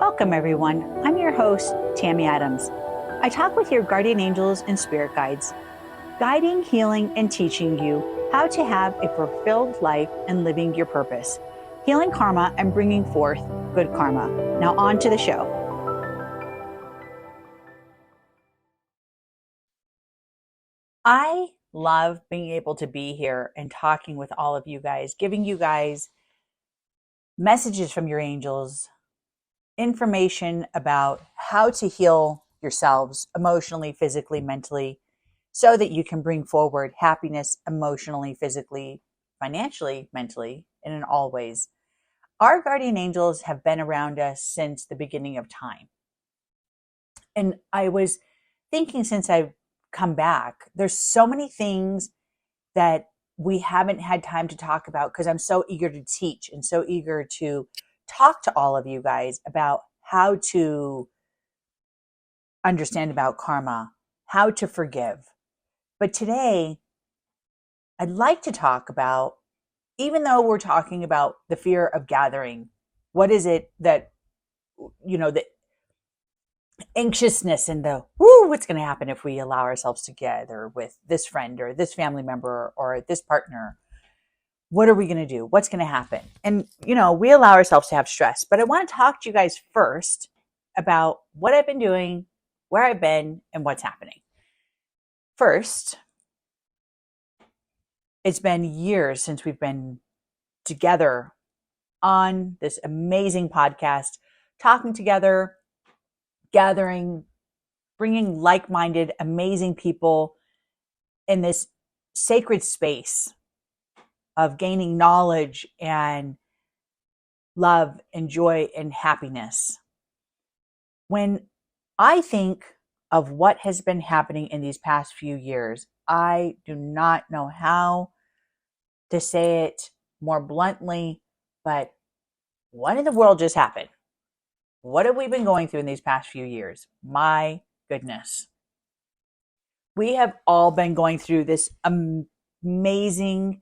Welcome, everyone. I'm your host, Tammy Adams. I talk with your guardian angels and spirit guides, guiding, healing, and teaching you how to have a fulfilled life and living your purpose, healing karma and bringing forth good karma. Now, on to the show. I love being able to be here and talking with all of you guys, giving you guys messages from your angels, information about how to heal yourselves emotionally, physically, mentally, so that you can bring forward happiness emotionally, physically, financially, mentally, and in all ways. Our guardian angels have been around us since the beginning of time. And I was thinking, since I've come back, there's so many things that we haven't had time to talk about because I'm so eager to teach and so eager to talk to all of you guys about how to understand about karma, how to forgive. But today, I'd like to talk about, even though we're talking about the fear of gathering, what is it that, the anxiousness and the, what's going to happen if we allow ourselves to gather with this friend or this family member or this partner? What are we going to do? What's going to happen? And, we allow ourselves to have stress. But I want to talk to you guys first about what I've been doing, where I've been, and what's happening. First, it's been years since we've been together on this amazing podcast, talking together, gathering, bringing like-minded, amazing people in this sacred space of gaining knowledge and love and joy and happiness. When I think of what has been happening in these past few years, I do not know how to say it more bluntly, but what in the world just happened? What have we been going through in these past few years? My goodness. We have all been going through this amazing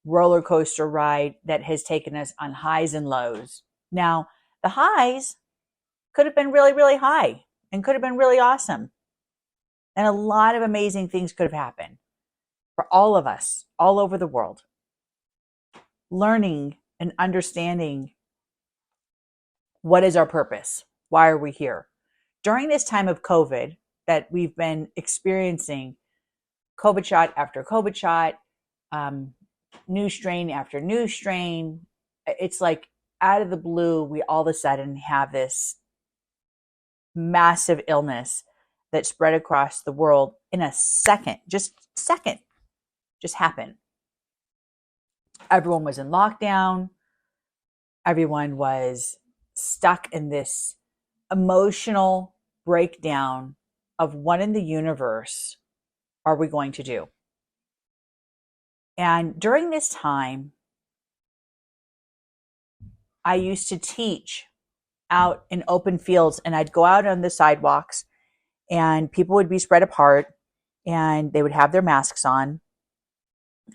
roller coaster ride that has taken us on highs and lows. Now, the highs could have been really, really high and could have been really awesome. And a lot of amazing things could have happened for all of us, all over the world. Learning and understanding what is our purpose? Why are we here? During this time of COVID that we've been experiencing, COVID shot after COVID shot, new strain after new strain, it's like out of the blue, we all of a sudden have this massive illness that spread across the world in a second, just happened. Everyone was in lockdown. Everyone was stuck in this emotional breakdown of what in the universe are we going to do? And during this time, I used to teach out in open fields, and I'd go out on the sidewalks and people would be spread apart and they would have their masks on,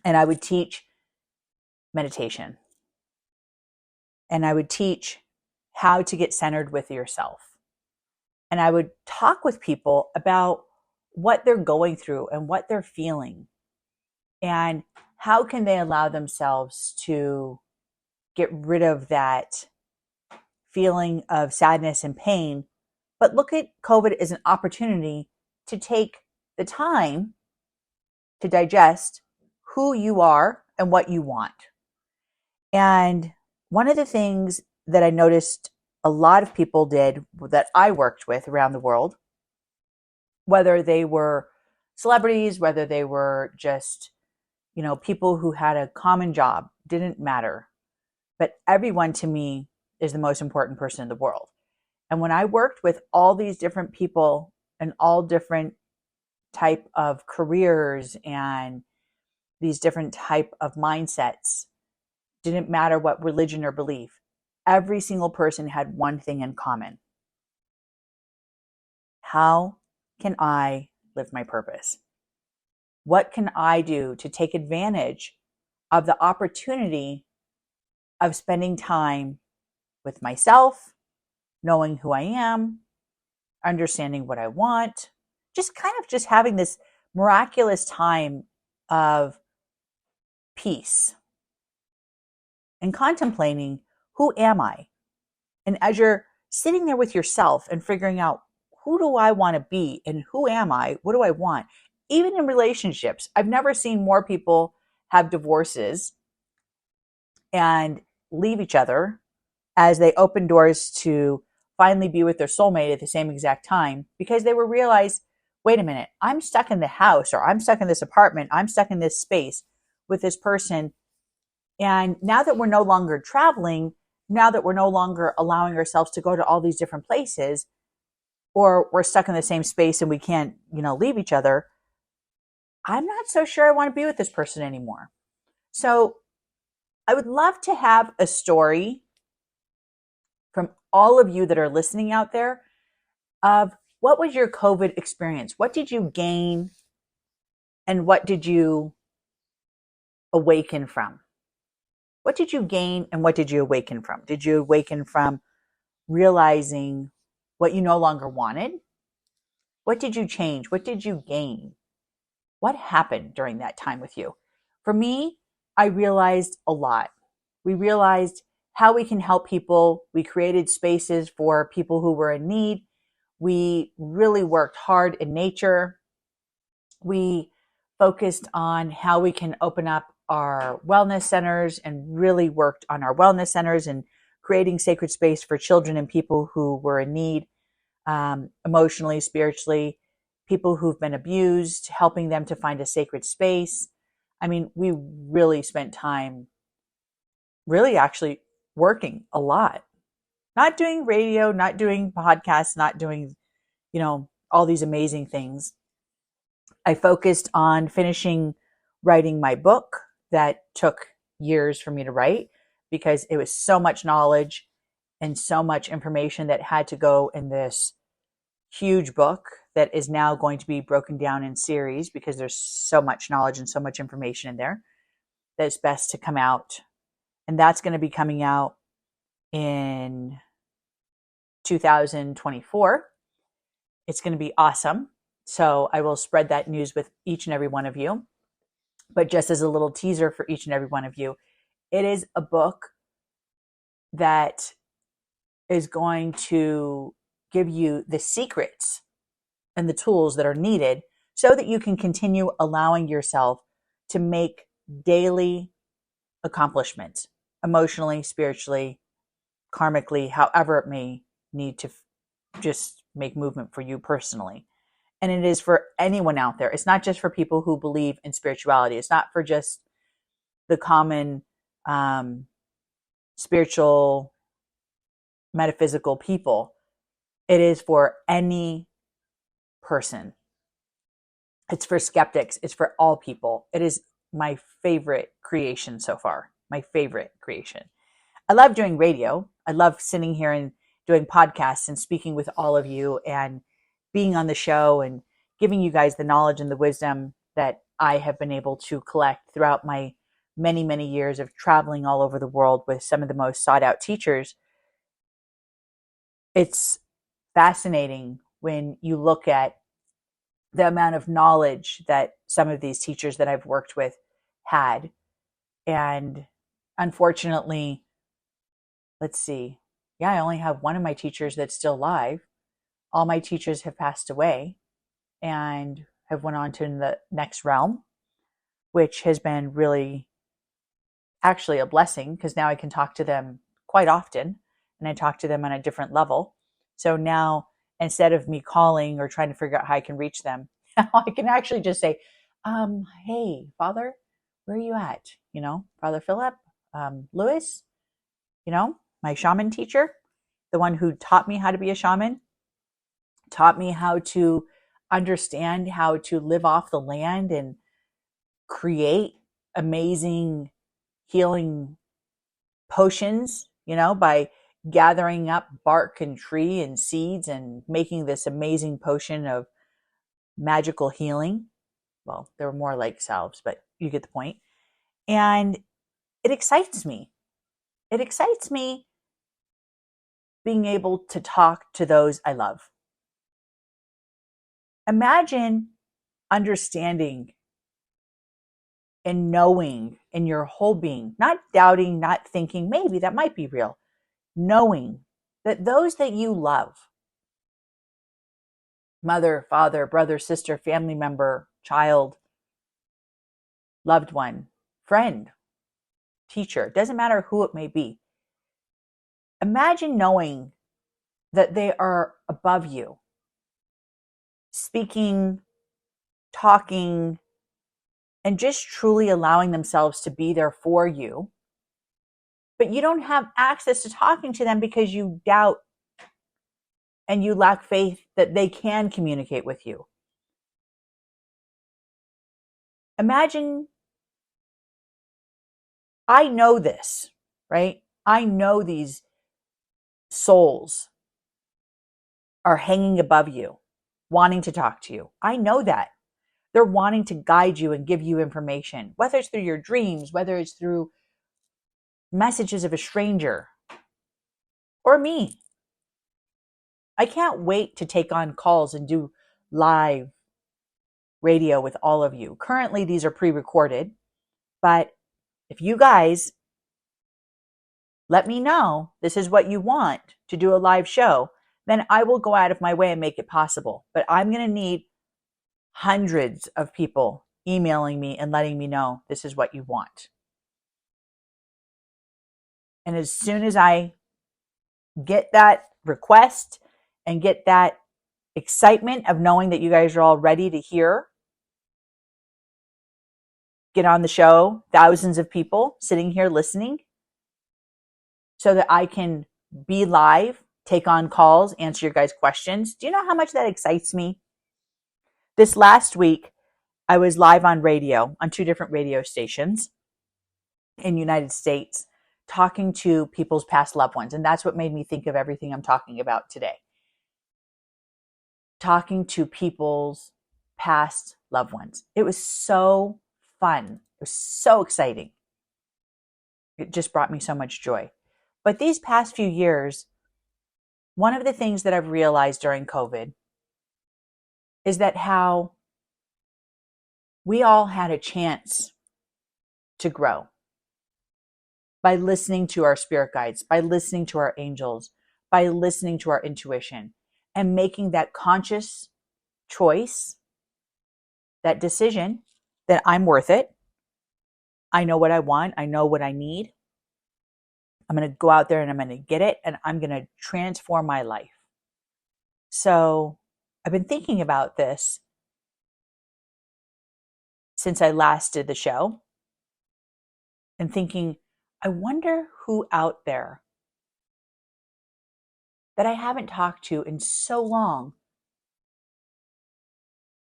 and I would teach meditation. And I would teach how to get centered with yourself. And I would talk with people about what they're going through and what they're feeling. And how can they allow themselves to get rid of that feeling of sadness and pain, but look at COVID as an opportunity to take the time to digest who you are and what you want. And one of the things that I noticed a lot of people did that I worked with around the world, whether they were celebrities, whether they were just, people who had a common job, didn't matter. But everyone to me is the most important person in the world. And when I worked with all these different people and all different type of careers and these different type of mindsets, didn't matter what religion or belief, every single person had one thing in common. How can I live my purpose? What can I do to take advantage of the opportunity of spending time with myself, knowing who I am, understanding what I want, just kind of just having this miraculous time of peace and contemplating, who am I? And as you're sitting there with yourself and figuring out, who do I want to be and who am I? What do I want? Even in relationships, I've never seen more people have divorces and leave each other as they open doors to finally be with their soulmate at the same exact time, because they were realized, wait a minute, I'm stuck in the house, or I'm stuck in this apartment, I'm stuck in this space with this person. And now that we're no longer traveling, now that we're no longer allowing ourselves to go to all these different places, or we're stuck in the same space and we can't, leave each other, I'm not so sure I want to be with this person anymore. So I would love to have a story from all of you that are listening out there of, what was your COVID experience? What did you gain and what did you awaken from? What did you gain and what did you awaken from? Did you awaken from realizing what you no longer wanted? What did you change? What did you gain? What happened during that time with you? For me, I realized a lot. We realized how we can help people. We created spaces for people who were in need. We really worked hard in nature. We focused on how we can open up our wellness centers and really worked on our wellness centers and creating sacred space for children and people who were in need, emotionally, spiritually, people who've been abused, helping them to find a sacred space. I mean, we really spent time really actually working a lot, not doing radio, not doing podcasts, not doing, all these amazing things. I focused on finishing writing my book that took years for me to write, because it was so much knowledge and so much information that had to go in this huge book that is now going to be broken down in series, because there's so much knowledge and so much information in there that it's best to come out. And that's going to be coming out in 2024. It's going to be awesome. So I will spread that news with each and every one of you. But just as a little teaser for each and every one of you, it is a book that is going to give you the secrets and the tools that are needed so that you can continue allowing yourself to make daily accomplishments, emotionally, spiritually, karmically, however it may need to just make movement for you personally. And it is for anyone out there. It's not just for people who believe in spirituality. It's not for just the common spiritual, metaphysical people. It is for any person. It's for skeptics. It's for all people. It is my favorite creation so far. My favorite creation. I love doing radio. I love sitting here and doing podcasts and speaking with all of you and being on the show and giving you guys the knowledge and the wisdom that I have been able to collect throughout my many, many years of traveling all over the world with some of the most sought out teachers. It's fascinating when you look at the amount of knowledge that some of these teachers that I've worked with had. And unfortunately, let's see. Yeah, I only have one of my teachers that's still alive. All my teachers have passed away and have went on to the next realm, which has been really actually a blessing, because now I can talk to them quite often and I talk to them on a different level. So now, instead of me calling or trying to figure out how I can reach them, now I can actually just say, hey, Father, where are you at? Father Philip, Lewis, my shaman teacher, the one who taught me how to be a shaman, taught me how to understand how to live off the land and create amazing healing potions, by gathering up bark and tree and seeds and making this amazing potion of magical healing. Well, they were more like salves, but you get the point. And it excites me. It excites me being able to talk to those I love. Imagine understanding and knowing in your whole being, not doubting, not thinking, maybe that might be real, knowing that those that you love, mother, father, brother, sister, family member, child, loved one, friend, teacher, doesn't matter who it may be. Imagine knowing that they are above you, speaking, talking, and just truly allowing themselves to be there for you. But you don't have access to talking to them because you doubt and you lack faith that they can communicate with you. Imagine, I know this, right? I know these souls are hanging above you, wanting to talk to you. I know that. They're wanting to guide you and give you information, whether it's through your dreams, whether it's through messages of a stranger or me. I can't wait to take on calls and do live radio with all of you. Currently, these are pre-recorded, but if you guys let me know this is what you want to do a live show, then I will go out of my way and make it possible. But I'm going to need hundreds of people emailing me and letting me know this is what you want. And as soon as I get that request and get that excitement of knowing that you guys are all ready to hear, get on the show, thousands of people sitting here listening, so that I can be live, take on calls, answer your guys' questions. Do you know how much that excites me? This last week, I was live on radio, on 2 different radio stations in the United States, talking to people's past loved ones. And that's what made me think of everything I'm talking about today. Talking to people's past loved ones. It was so fun. It was so exciting. It just brought me so much joy. But these past few years, one of the things that I've realized during COVID is that how we all had a chance to grow by listening to our spirit guides, by listening to our angels, by listening to our intuition, and making that conscious choice, that decision that I'm worth it. I know what I want. I know what I need. I'm going to go out there and I'm going to get it, and I'm going to transform my life. So I've been thinking about this since I last did the show and thinking, I wonder who out there that I haven't talked to in so long,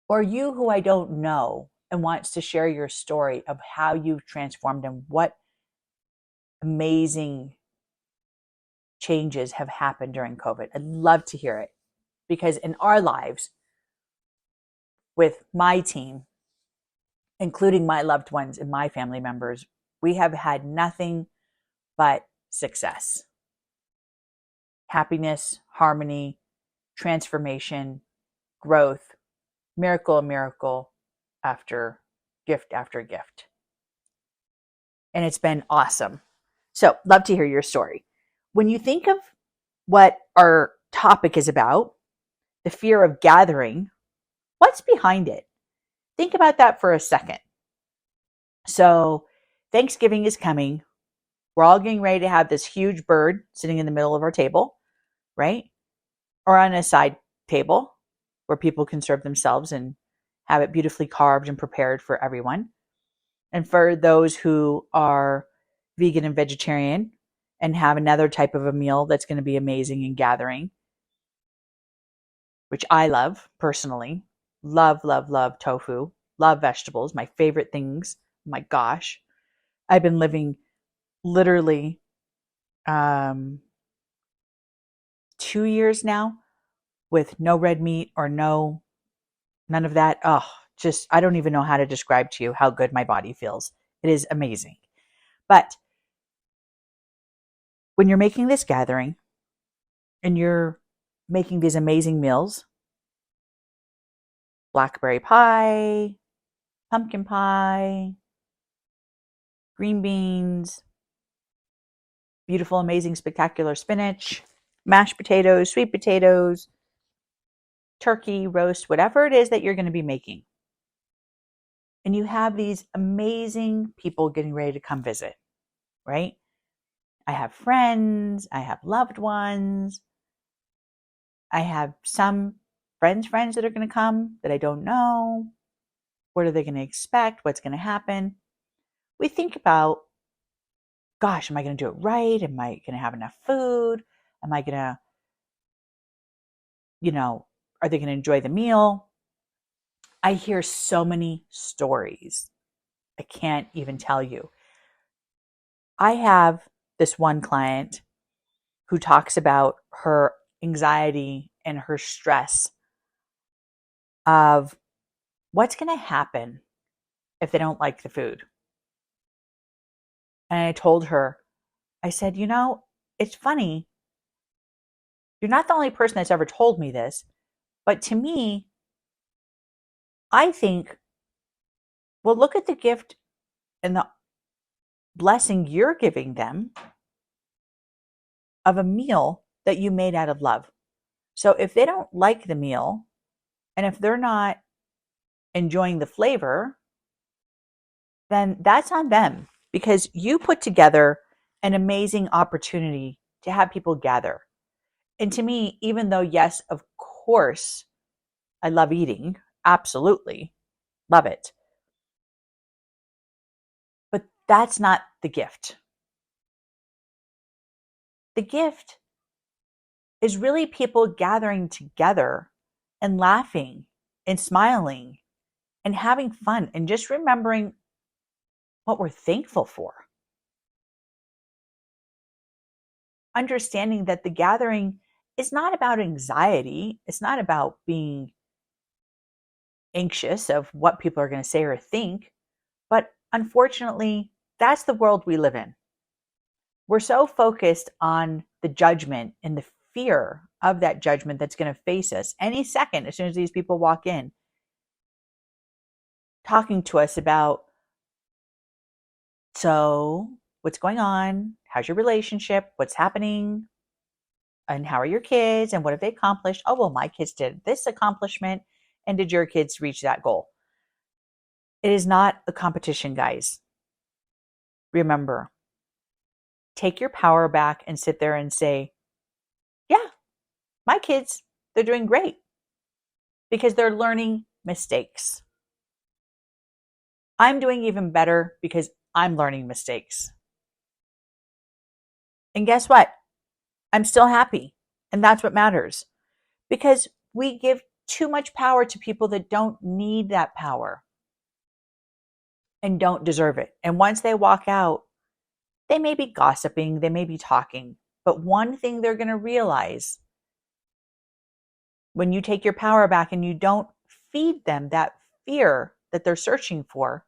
or you who I don't know and wants to share your story of how you've transformed and what amazing changes have happened during COVID. I'd love to hear it, because in our lives with my team, including my loved ones and my family members, we have had nothing but success, happiness, harmony, transformation, growth, miracle after gift after gift. And it's been awesome. So, love to hear your story. When you think of what our topic is about, the fear of gathering, what's behind it? Think about that for a second. So, Thanksgiving is coming. We're all getting ready to have this huge bird sitting in the middle of our table, right? Or on a side table where people can serve themselves and have it beautifully carved and prepared for everyone. And for those who are vegan and vegetarian and have another type of a meal that's going to be amazing and gathering, which I love personally. Love tofu. Love vegetables. My favorite things. My gosh. I've been living literally 2 years now with no red meat or none of that. Oh, just, I don't even know how to describe to you how good my body feels. It is amazing. But when you're making this gathering, and you're making these amazing meals, blackberry pie, pumpkin pie, green beans, beautiful, amazing, spectacular spinach, mashed potatoes, sweet potatoes, turkey, roast, whatever it is that you're going to be making. And you have these amazing people getting ready to come visit, right? I have friends, I have loved ones, I have some friends that are going to come that I don't know. What are they going to expect? What's going to happen? We think about, gosh, am I going to do it right? Am I going to have enough food? Am I going to, are they going to enjoy the meal? I hear so many stories. I can't even tell you. I have this one client who talks about her anxiety and her stress of what's going to happen if they don't like the food. And I told her, I said, it's funny. You're not the only person that's ever told me this, but to me, I think, well, look at the gift and the blessing you're giving them of a meal that you made out of love. So if they don't like the meal and if they're not enjoying the flavor, then that's on them because you put together an amazing opportunity to have people gather. And to me, even though, yes, of course, I love eating, absolutely love it. But that's not the gift. The gift is really people gathering together and laughing and smiling and having fun and just remembering what we're thankful for. Understanding that the gathering is not about anxiety, it's not about being anxious of what people are going to say or think, but unfortunately, that's the world we live in. We're so focused on the judgment and the fear of that judgment that's going to face us any second as soon as these people walk in, talking to us about, so what's going on? How's your relationship? What's happening? And how are your kids? And what have they accomplished? Oh, well, my kids did this accomplishment. And did your kids reach that goal? It is not a competition, guys. Remember, take your power back and sit there and say, yeah, my kids, they're doing great because they're learning mistakes. I'm doing even better because I'm learning mistakes. And guess what? I'm still happy. And that's what matters because we give too much power to people that don't need that power and don't deserve it. And once they walk out, they may be gossiping, they may be talking, but one thing they're going to realize when you take your power back and you don't feed them that fear that they're searching for,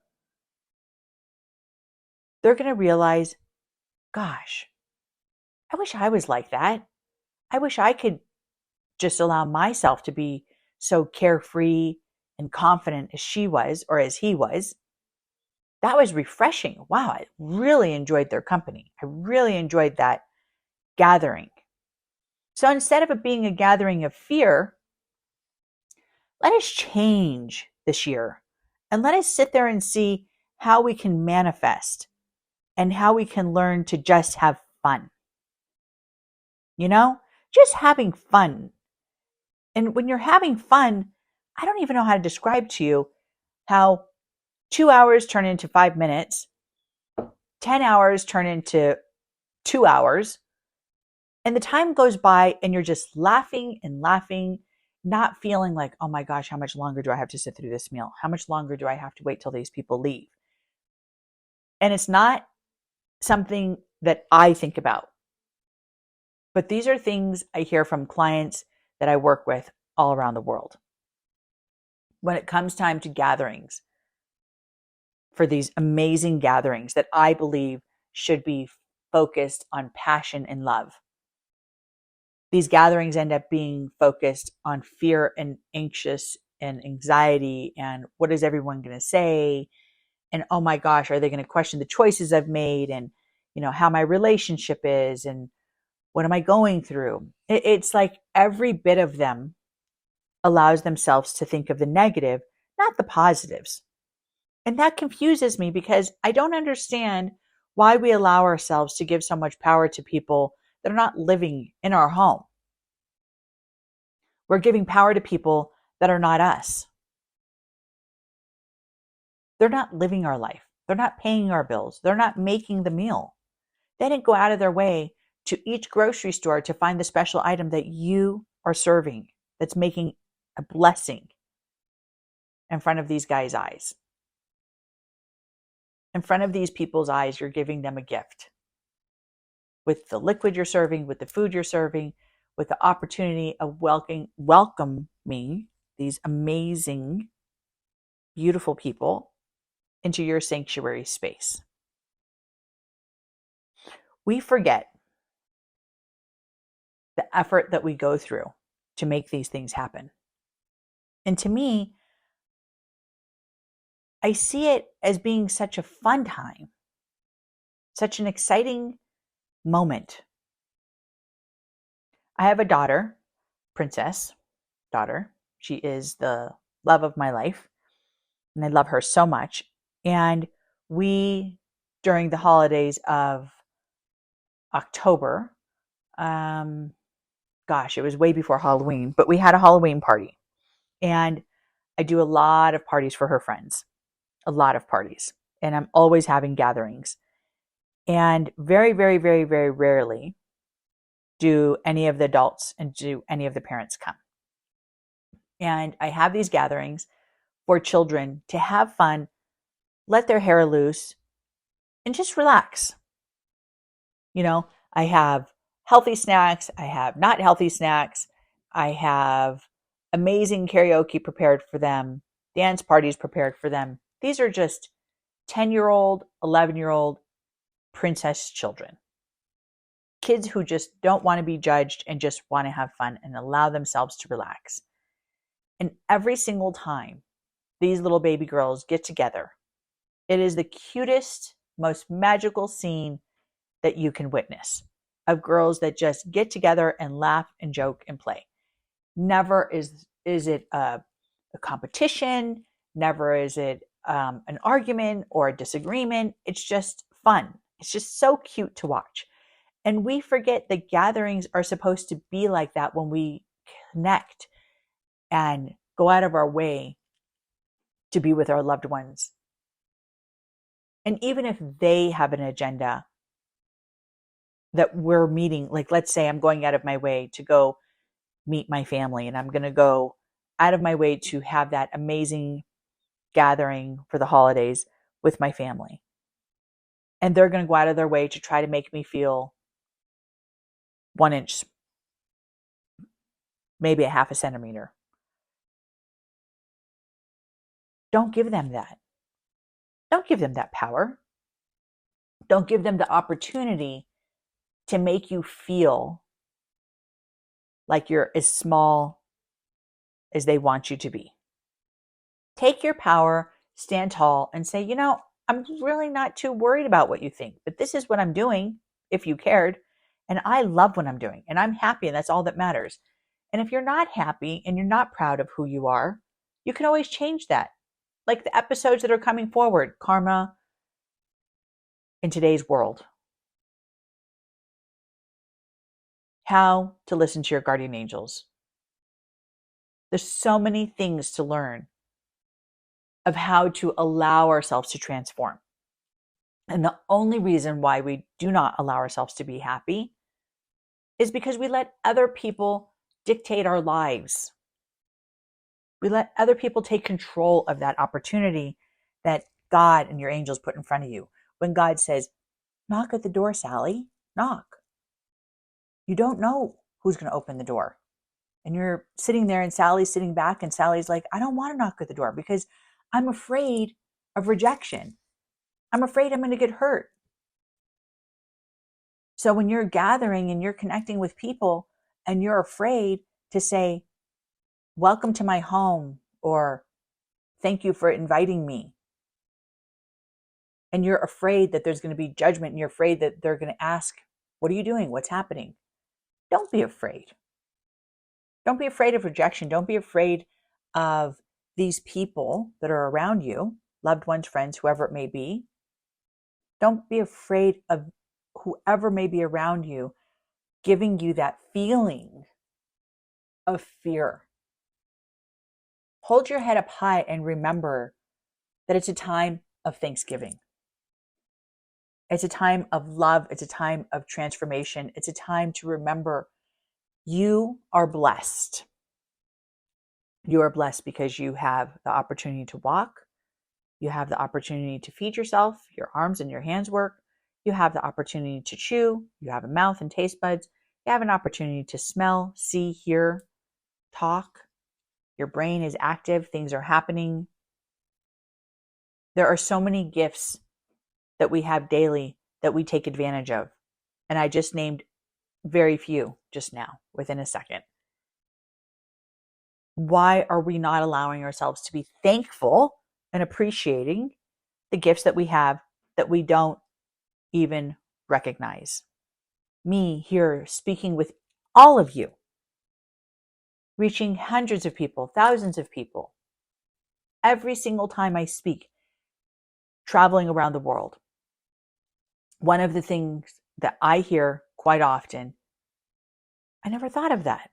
they're going to realize, gosh, I wish I was like that. I wish I could just allow myself to be so carefree and confident as she was or as he was. That was refreshing. Wow, I really enjoyed their company. I really enjoyed that gathering. So instead of it being a gathering of fear, let us change this year and let us sit there and see how we can manifest and how we can learn to just have fun. Just having fun. And when you're having fun, I don't even know how to describe to you how 2 hours turn into 5 minutes, 10 hours turn into 2 hours, and the time goes by and you're just laughing and laughing, not feeling like, oh my gosh, how much longer do I have to sit through this meal? How much longer do I have to wait till these people leave? And it's not something that I think about, but these are things I hear from clients that I work with all around the world. When it comes time to gatherings, for these amazing gatherings that I believe should be focused on passion and love, these gatherings end up being focused on fear and anxious and anxiety and what is everyone going to say, and oh my gosh, are they going to question the choices I've made, and how my relationship is, and what am I going through. It's like every bit of them allows themselves to think of the negative, not the positives. And that confuses me because I don't understand why we allow ourselves to give so much power to people that are not living in our home. We're giving power to people that are not us. They're not living our life. They're not paying our bills. They're not making the meal. They didn't go out of their way to each grocery store to find the special item that you are serving that's making a blessing in front of these guys' eyes. In front of these people's eyes, you're giving them a gift. With the liquid you're serving, with the food you're serving, with the opportunity of welcoming these amazing, beautiful people into your sanctuary space. We forget the effort that we go through to make these things happen. And to me, I see it as being such a fun time, such an exciting moment. I have a daughter, princess daughter. She is the love of my life, and I love her so much. And we, during the holidays of October, it was way before Halloween, but we had a Halloween party. And I do a lot of parties for her friends, a lot of parties. And I'm always having gatherings. And very, very, very, very rarely do any of the adults and do any of the parents come. And I have these gatherings for children to have fun, let their hair loose, and just relax. I have healthy snacks. I have not healthy snacks. I have amazing karaoke prepared for them, dance parties prepared for them. These are just 10-year-old, 11-year-old princess children. Kids who just don't want to be judged and just want to have fun and allow themselves to relax. And every single time these little baby girls get together, it is the cutest, most magical scene that you can witness of girls that just get together and laugh and joke and play. Never is it a competition. Never is it an argument or a disagreement. It's just fun. It's just so cute to watch. And we forget that gatherings are supposed to be like that when we connect and go out of our way to be with our loved ones. And even if they have an agenda that we're meeting, like let's say I'm going out of my way to go meet my family, and I'm going to go out of my way to have that amazing gathering for the holidays with my family. And they're going to go out of their way to try to make me feel 1 inch, maybe a half a centimeter. Don't give them that. Don't give them that power. Don't give them the opportunity to make you feel like you're as small as they want you to be. Take your power, stand tall, and say, I'm really not too worried about what you think, but this is what I'm doing, if you cared. And I love what I'm doing, and I'm happy, and that's all that matters. And if you're not happy and you're not proud of who you are, you can always change that. Like the episodes that are coming forward, Karma in Today's World. How to listen to your guardian angels. There's so many things to learn of how to allow ourselves to transform. And the only reason why we do not allow ourselves to be happy is because we let other people dictate our lives. We let other people take control of that opportunity that God and your angels put in front of you. When God says, knock at the door, Sally, knock. You don't know who's going to open the door. And you're sitting there and Sally's sitting back and Sally's like, I don't want to knock at the door because I'm afraid of rejection. I'm afraid I'm going to get hurt. So when you're gathering and you're connecting with people and you're afraid to say, welcome to my home, or thank you for inviting me. And you're afraid that there's going to be judgment, and you're afraid that they're going to ask, what are you doing? What's happening? Don't be afraid. Don't be afraid of rejection. Don't be afraid of these people that are around you, loved ones, friends, whoever it may be. Don't be afraid of whoever may be around you giving you that feeling of fear. Hold your head up high and remember that it's a time of thanksgiving. It's a time of love. It's a time of transformation. It's a time to remember you are blessed. You are blessed because you have the opportunity to walk. You have the opportunity to feed yourself. Your arms and your hands work. You have the opportunity to chew. You have a mouth and taste buds. You have an opportunity to smell, see, hear, talk. Your brain is active. Things are happening. There are so many gifts that we have daily that we take advantage of. And I just named very few just now, within a second. Why are we not allowing ourselves to be thankful and appreciating the gifts that we have that we don't even recognize? Me here speaking with all of you, reaching hundreds of people, thousands of people, every single time I speak, traveling around the world. One of the things that I hear quite often, I never thought of that.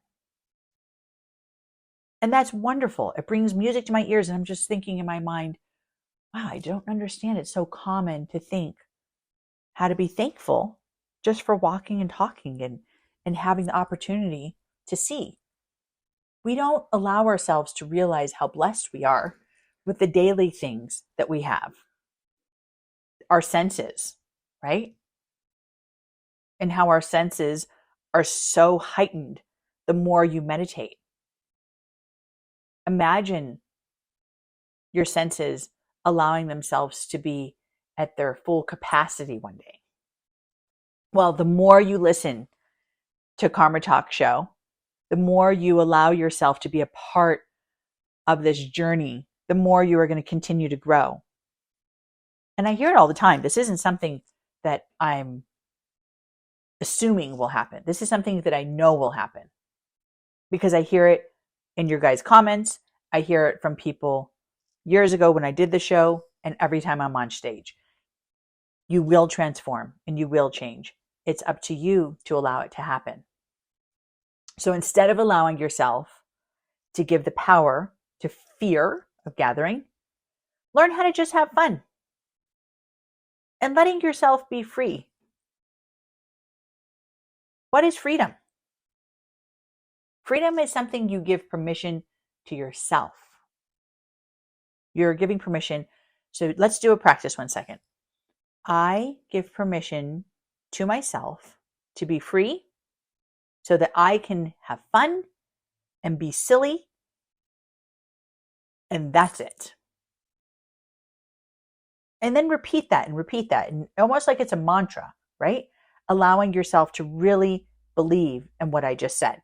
And that's wonderful. It brings music to my ears, and I'm just thinking in my mind, wow, I don't understand. It's so common to think how to be thankful just for walking and talking and having the opportunity to see. We don't allow ourselves to realize how blessed we are with the daily things that we have. Our senses, right? And how our senses are so heightened the more you meditate. Imagine your senses allowing themselves to be at their full capacity one day. Well, the more you listen to Karma Talk Show, the more you allow yourself to be a part of this journey, the more you are going to continue to grow. And I hear it all the time. This isn't something that I'm assuming will happen. This is something that I know will happen because I hear it in your guys' comments. I hear it from people years ago when I did the show, and every time I'm on stage. You will transform and you will change. It's up to you to allow it to happen. So instead of allowing yourself to give the power to fear of gathering, learn how to just have fun and letting yourself be free. What is freedom? Freedom is something you give permission to yourself. You're giving permission. So let's do a practice 1 second. I give permission to myself to be free so that I can have fun and be silly. And that's it. And then repeat that and almost like it's a mantra, right? Allowing yourself to really believe in what I just said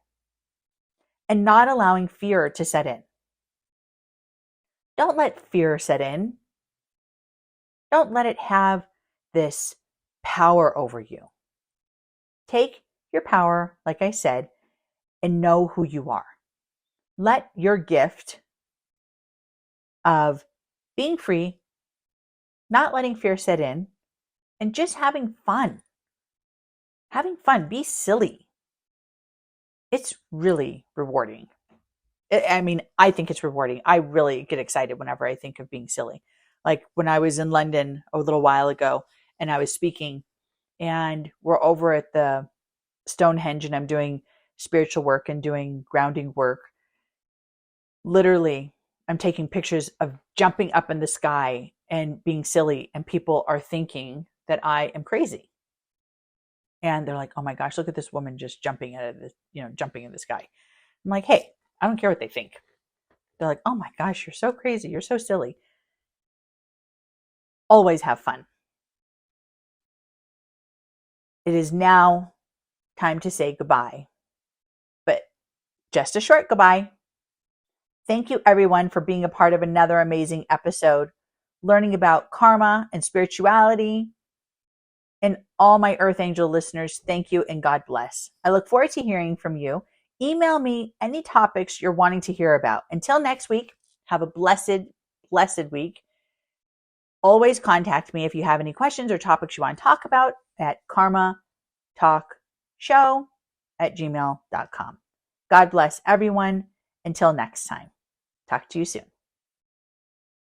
and not allowing fear to set in. Don't let fear set in. Don't let it have this power over you. Take your power, like I said, and know who you are. Let your gift of being free, not letting fear set in, and just having fun. Having fun, be silly. It's really rewarding. I mean, I think it's rewarding. I really get excited whenever I think of being silly. Like when I was in London a little while ago and I was speaking, and we're over at the Stonehenge and I'm doing spiritual work and doing grounding work. Literally, I'm taking pictures of jumping up in the sky and being silly, and people are thinking that I am crazy. And they're like, oh my gosh, look at this woman just jumping out of the, jumping in the sky. I'm like, hey, I don't care what they think. They're like, oh my gosh, you're so crazy. You're so silly. Always have fun. It is now time to say goodbye. just a short goodbye. Thank you, everyone, for being a part of another amazing episode, learning about karma and spirituality. And all my Earth Angel listeners, thank you and God bless. I look forward to hearing from you. Email me any topics you're wanting to hear about. Until next week, have a blessed, blessed week. Always contact me if you have any questions or topics you want to talk about at karmatalkshow@gmail.com. God bless everyone. Until next time. Talk to you soon.